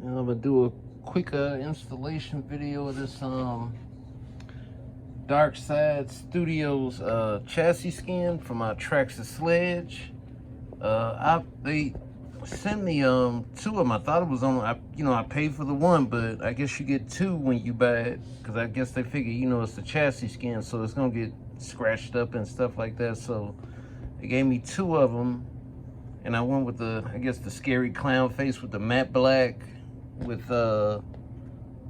And I'm gonna do a quick installation video of this Darksidestudios chassis skin for my Traxxas sledge. They sent me two of them. I thought it was on. I paid for the one, but I guess you get two when you buy it, because I guess they figure it's the chassis skin, so it's gonna get scratched up and stuff like that. So they gave me two of them, and I went with the scary clown face with the matte black with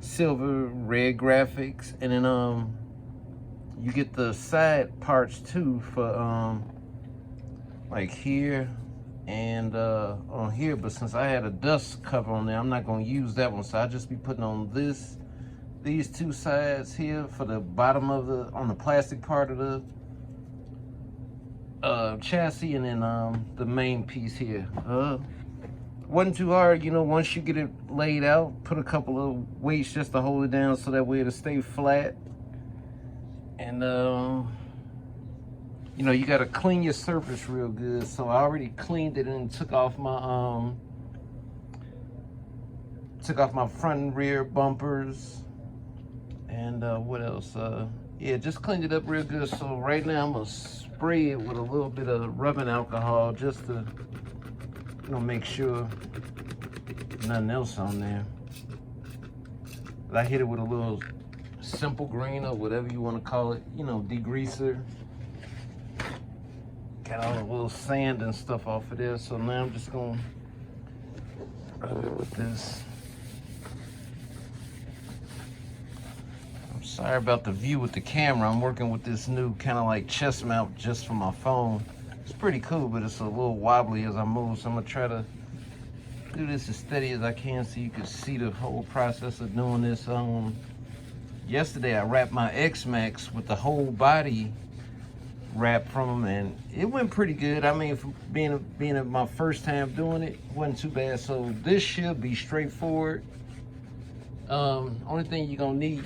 silver red graphics, and then you get the side parts too for like here and on here. But since I had a dust cover on there, I'm not going to use that one, so I'll just be putting on these two sides here for the bottom of on the plastic part of the chassis, and then the main piece here. Wasn't too hard, once you get it laid out, put a couple of weights just to hold it down so that way it'll stay flat. And you got to clean your surface real good. So I already cleaned it and took off my front and rear bumpers. And what else? Yeah, just cleaned it up real good. So right now I'm gonna spray it with a little bit of rubbing alcohol just to make sure nothing else on there. I hit it with a little simple green or whatever you want to call it, degreaser. Got all the little sand and stuff off of there. So now I'm just gonna rub it with this. I'm sorry about the view with the camera. I'm working with this new kind of like chest mount just for my phone. It's pretty cool, but it's a little wobbly as I move, so I'm gonna try to do this as steady as I can so you can see the whole process of doing this. Yesterday I wrapped my X-Max with the whole body wrap from them, and it went pretty good. I mean, for being my first time doing it, wasn't too bad. So this should be straightforward. Only thing you're gonna need,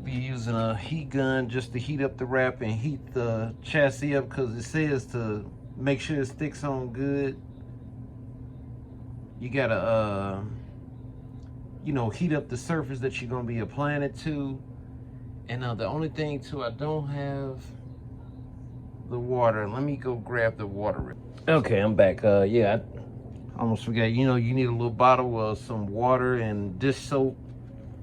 be using a heat gun just to heat up the wrap and heat the chassis up, because it says to make sure it sticks on good. You gotta heat up the surface that you're gonna be applying it to. And now the only thing too, I don't have the water. Let me go grab the water. Okay, I'm back. Yeah, I almost forgot. You need a little bottle of some water and dish soap.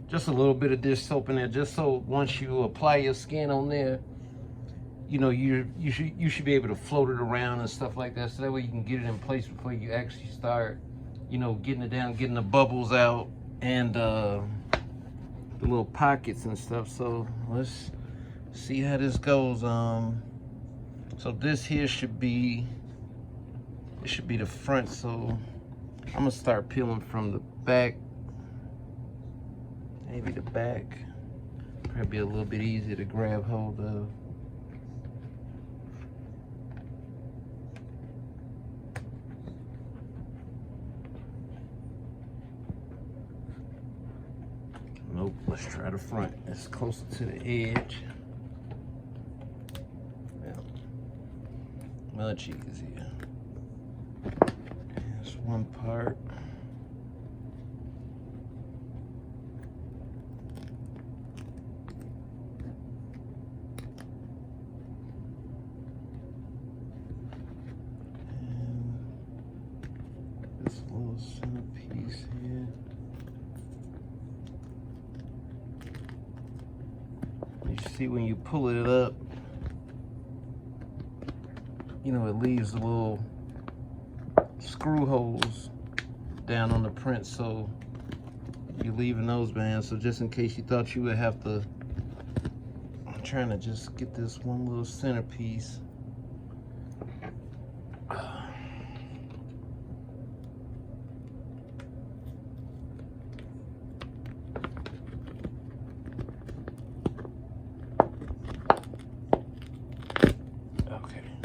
Just a little bit of dish soap in there, just so once you apply your skin on there, you should be able to float it around and stuff like that, so that way you can get it in place before you actually start, getting it down, getting the bubbles out and the little pockets and stuff. So let's see how this goes. So this here should be the front. So I'm gonna start peeling from the back. Maybe the back, probably a little bit easier to grab hold of. Nope, let's try the front. It's closer to the edge. Well, much easier. That's one part. This little centerpiece here. You see when you pull it up, it leaves the little screw holes down on the print, so you're leaving those behind. So just in case you thought you would have to, I'm trying to just get this one little centerpiece.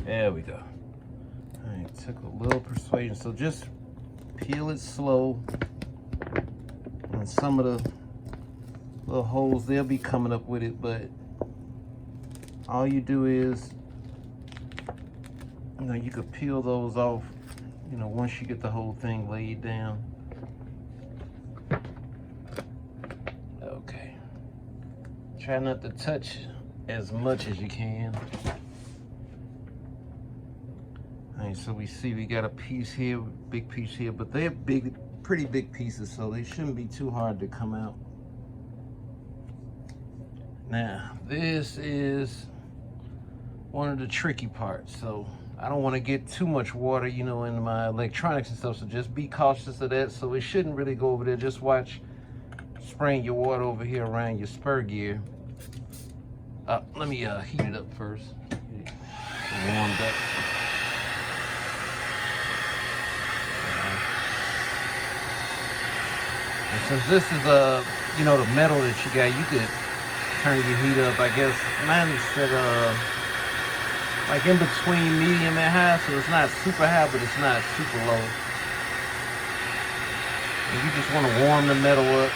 There we go. All right, took a little persuasion. So just peel it slow. And some of the little holes, they'll be coming up with it, but all you do is, you could peel those off you know, once you get the whole thing laid down. Okay. Try not to touch as much as you can. All right, so we see we got a piece here, big piece here, but they're big, pretty big pieces, so they shouldn't be too hard to come out. Now, this is one of the tricky parts, so I don't want to get too much water, you know, in my electronics and stuff, so just be cautious of that. So it shouldn't really go over there. Just watch spraying your water over here around your spur gear. Let me heat it up first. Warmed up. And since this is you know, the metal that you got, you could turn your heat up. I guess mine is set like in between medium and high, so it's not super high, but it's not super low. And you just want to warm the metal up.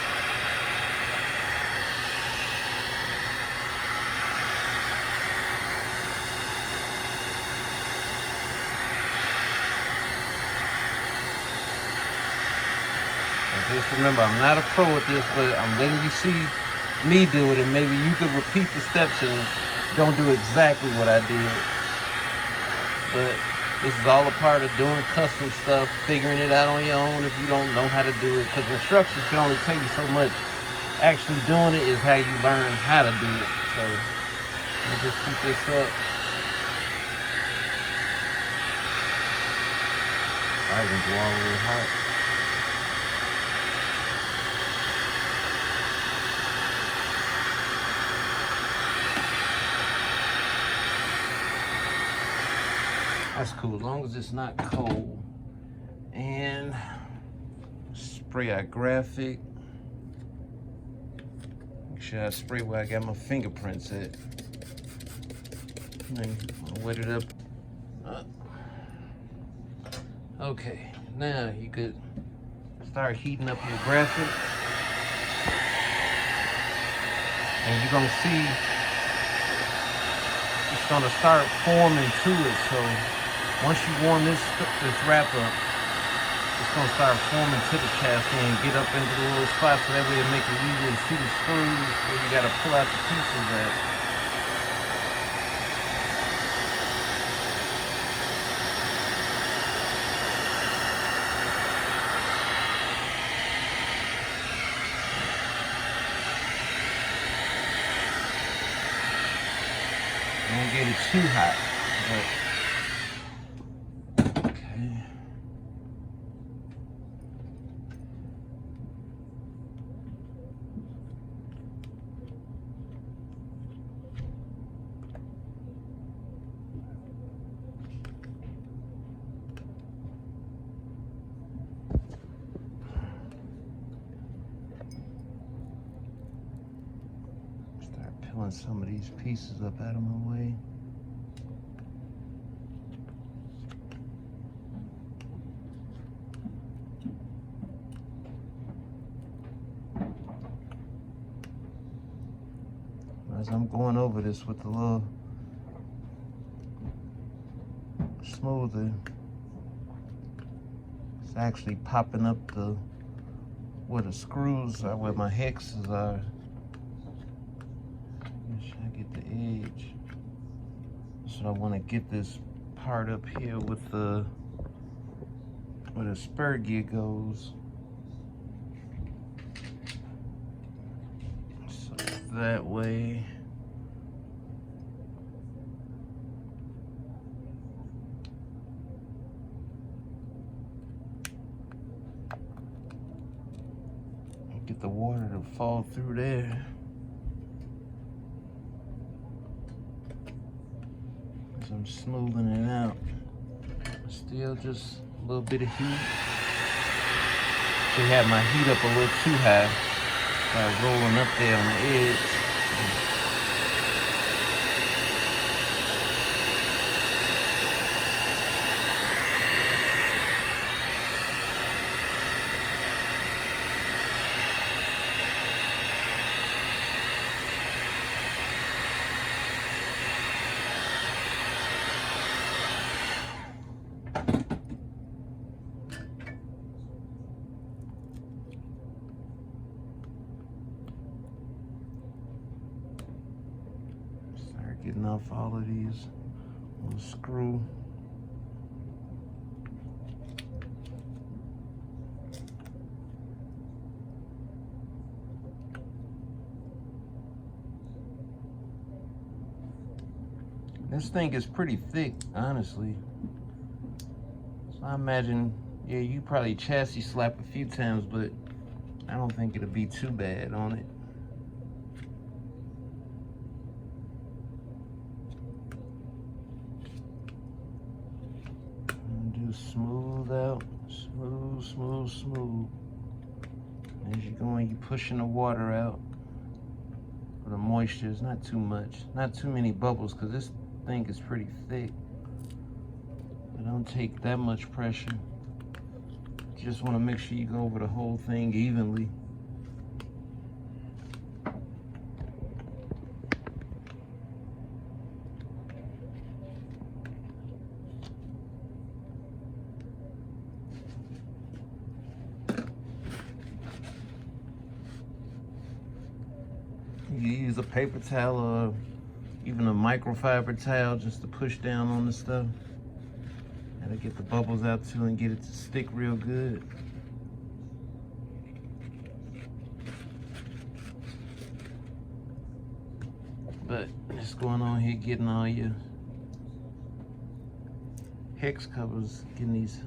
Just remember, I'm not a pro at this, but I'm letting you see me do it, and maybe you could repeat the steps and don't do exactly what I did. But this is all a part of doing custom stuff, figuring it out on your own if you don't know how to do it, because instructions can only tell you so much. Actually doing it is how you learn how to do it. So let me just keep this up. I can go all the way hot. That's cool, as long as it's not cold. And spray our graphic. Make sure I spray where I got my fingerprints at. And then wet it up. Okay, now you could start heating up your graphic. And you're gonna see it's gonna start forming to it. So once you warm this wrap up, it's gonna start forming to the chassis and get up into the little spots, so that way it make it easier to see the screws where you gotta pull out the pieces at. Don't get it too hot, but okay. Start peeling some of these pieces up out of my way. As I'm going over this with a little smoother, it's actually popping up where the screws are, where my hexes are. Make sure I get the edge. So I want to get this part up here with where the spur gear goes. So that way. Get the water to fall through there. As I'm smoothing it out. Still just a little bit of heat. Should have my heat up a little too high. Start rolling up there on the edge. getting off all of these on the screw. This thing is pretty thick, honestly. So I imagine, yeah, you probably chassis slap a few times, but I don't think it'll be too bad on it. And do smooth out, smooth, smooth, smooth. As you're going, you're pushing the water out. For the moisture, it's not too much, not too many bubbles, because this thing is pretty thick. But don't take that much pressure. You just want to make sure you go over the whole thing evenly. You use a paper towel or even a microfiber towel just to push down on the stuff. Gotta get the bubbles out too and get it to stick real good. But just going on here, getting all your hex covers, getting these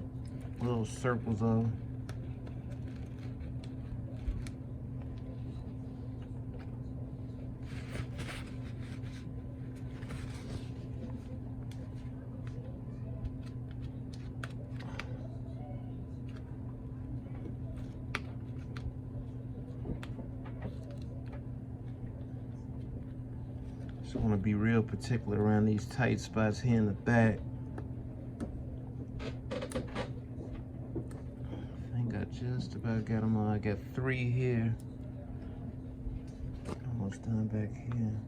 little circles on. Just want to be real particular around these tight spots here in the back. I think I just about got them all. I got 3 here. Almost done back here.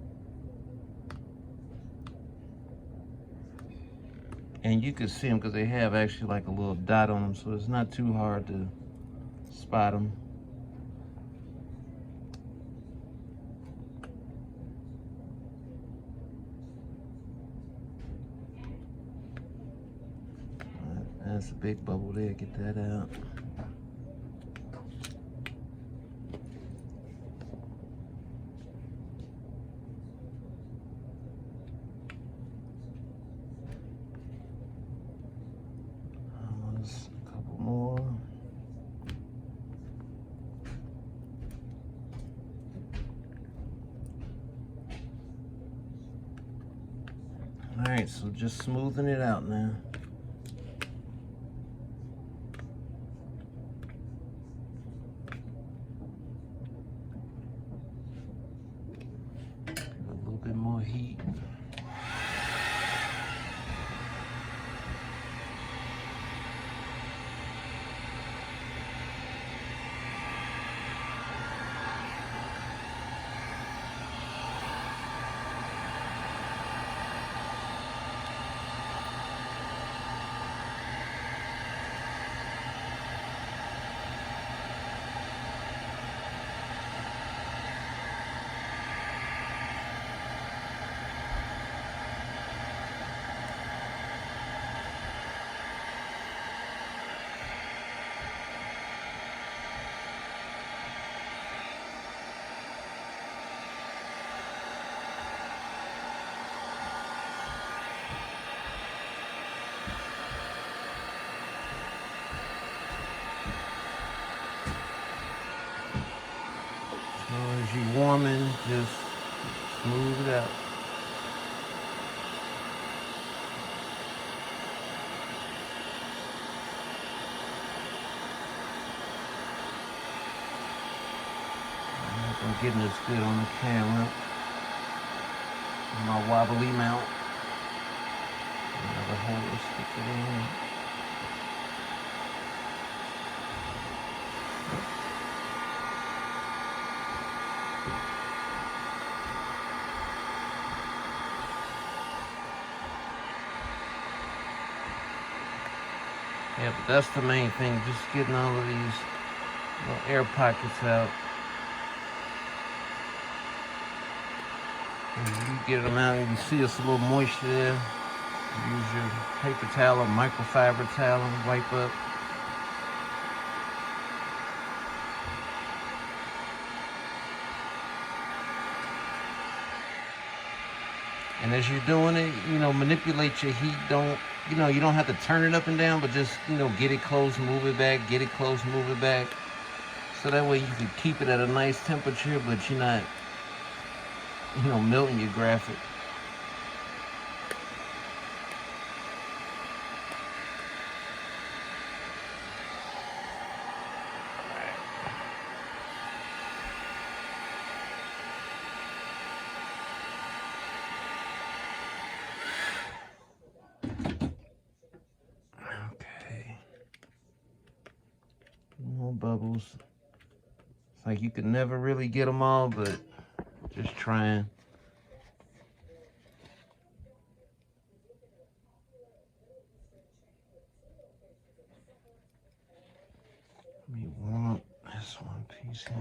And you can see them because they have actually like a little dot on them, so it's not too hard to spot them. That's a big bubble there, get that out. Almost a couple more. All right, so just smoothing it out now. More heat. As you warming, just smooth it out. I'm getting this good on the camera. My wobbly mount. Another hole to stick it in. Yeah, but that's the main thing, just getting all of these little air pockets out. You get them out and you see it's a little moisture there. Use your paper towel or microfiber towel and wipe up. And as you're doing it, manipulate your heat. You don't have to turn it up and down, but just, get it close, move it back, get it close, move it back. So that way you can keep it at a nice temperature, but you're not, melting your graphic. More bubbles. It's like you can never really get them all, but just trying. Let me warm up this one piece here.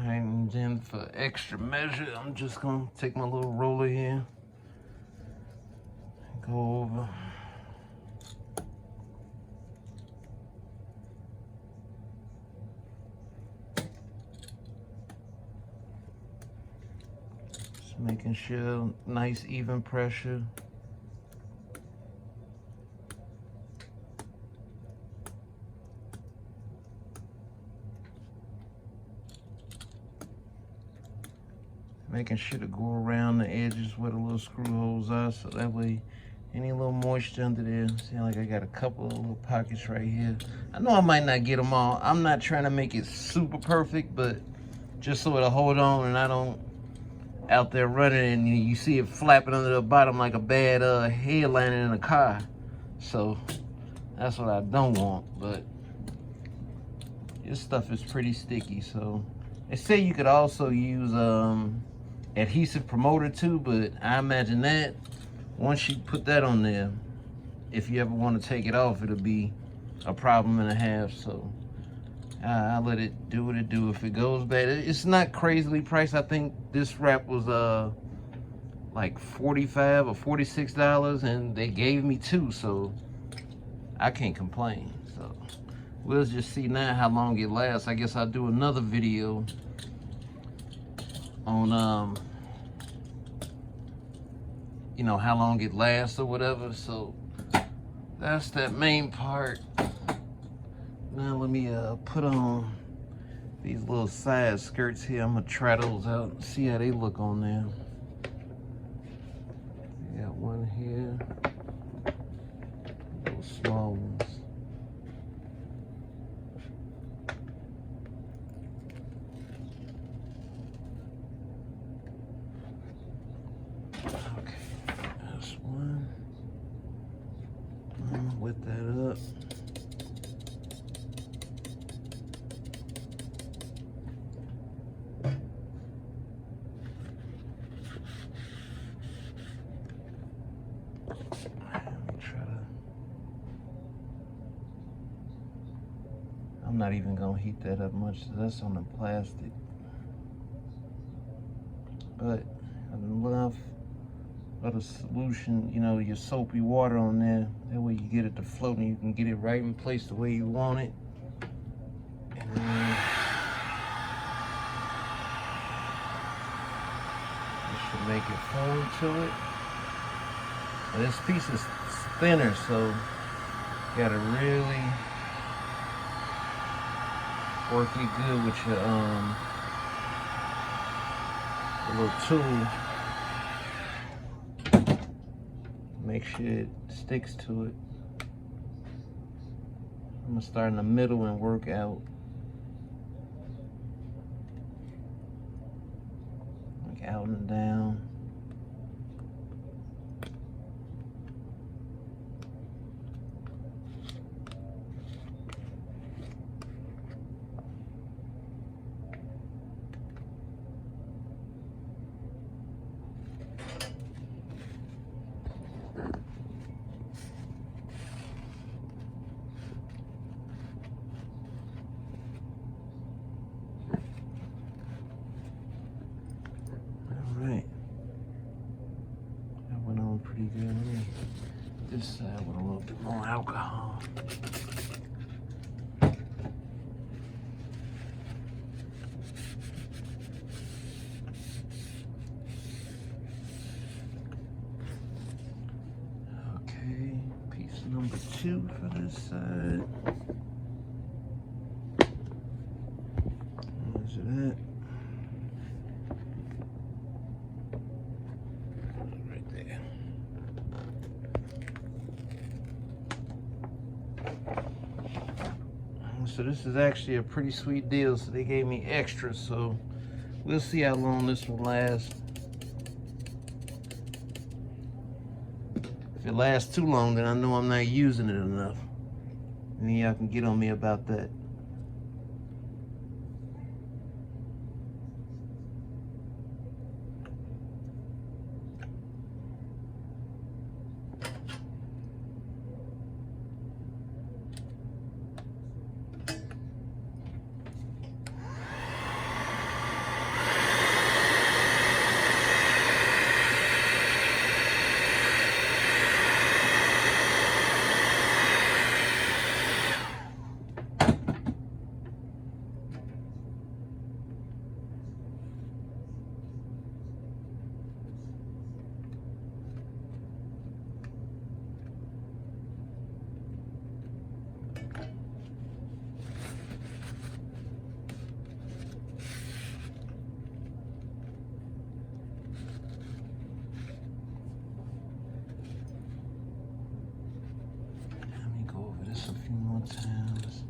And then for extra measure, I'm just gonna take my little roller here and go over. Just making sure nice even pressure. Making sure to go around the edges where the little screw holes are, so that way any little moisture under there. See, like I got a couple of little pockets right here. I know I might not get them all. I'm not trying to make it super perfect, but just so it'll hold on and I don't out there running and you see it flapping under the bottom like a bad headliner in a car. So that's what I don't want, but this stuff is pretty sticky. So they say you could also use adhesive promoter too, but I imagine that once you put that on there, if you ever want to take it off, it'll be a problem and a half. So I'll let it do what it do. If it goes bad, it's not crazily priced. I think this wrap was like $45 or $46, and they gave me 2, so I can't complain. So we'll just see now how long it lasts. I guess I'll do another video on how long it lasts or whatever. So that's that main part. Now let me put on these little side skirts here. I'm gonna try those out and see how they look on there. Got one here, those small ones. Wet that up. I'm not even gonna heat that up much. That's on the plastic, but enough of the solution, your soapy water on there. That way you get it to float and you can get it right in place the way you want it. And then this should make it form to it. And this piece is thinner, so you gotta really work it good with your little tool. Make sure it sticks to it. I'm gonna start in the middle and work out. Like out and down. Pretty good. Let me this side with a little bit more alcohol. Okay, piece number 2 for this side. Measure that. So this is actually a pretty sweet deal. So they gave me extra. So we'll see how long this will last. If it lasts too long, then I know I'm not using it enough. And then y'all can get on me about that. A few more times.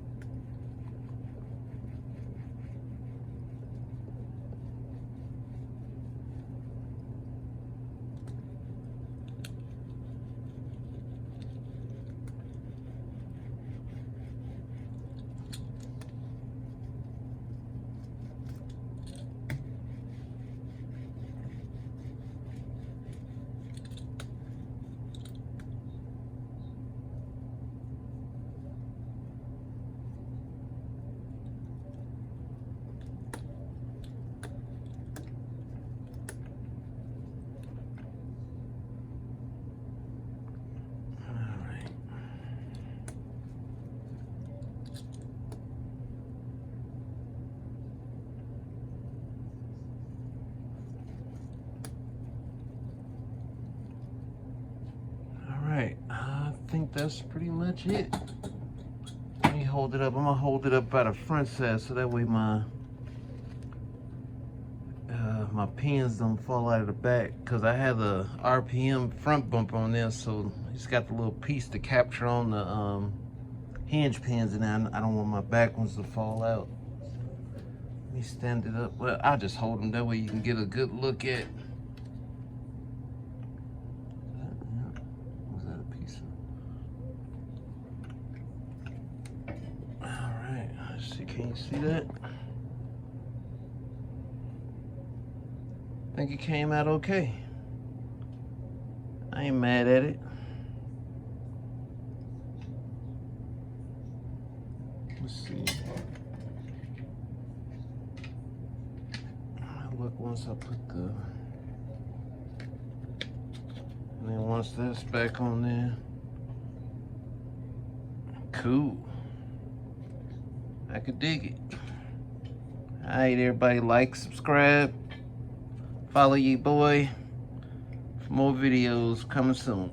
I think that's pretty much it. Let me hold it up. I'm gonna hold it up by the front side so that way my my pins don't fall out of the back, because I have the RPM front bumper on there, so it's got the little piece to capture on the hinge pins, and I don't want my back ones to fall out. Let me stand it up. Well, I'll just hold them that way you can get a good look at. Was that a piece of? All right, let's see. Can you see that? I think it came out okay. I ain't mad at it. Let's see. I'll look once I put the, and then once that's back on there. Cool. I could dig it. All right, everybody, like, subscribe. Follow your boy for more videos coming soon.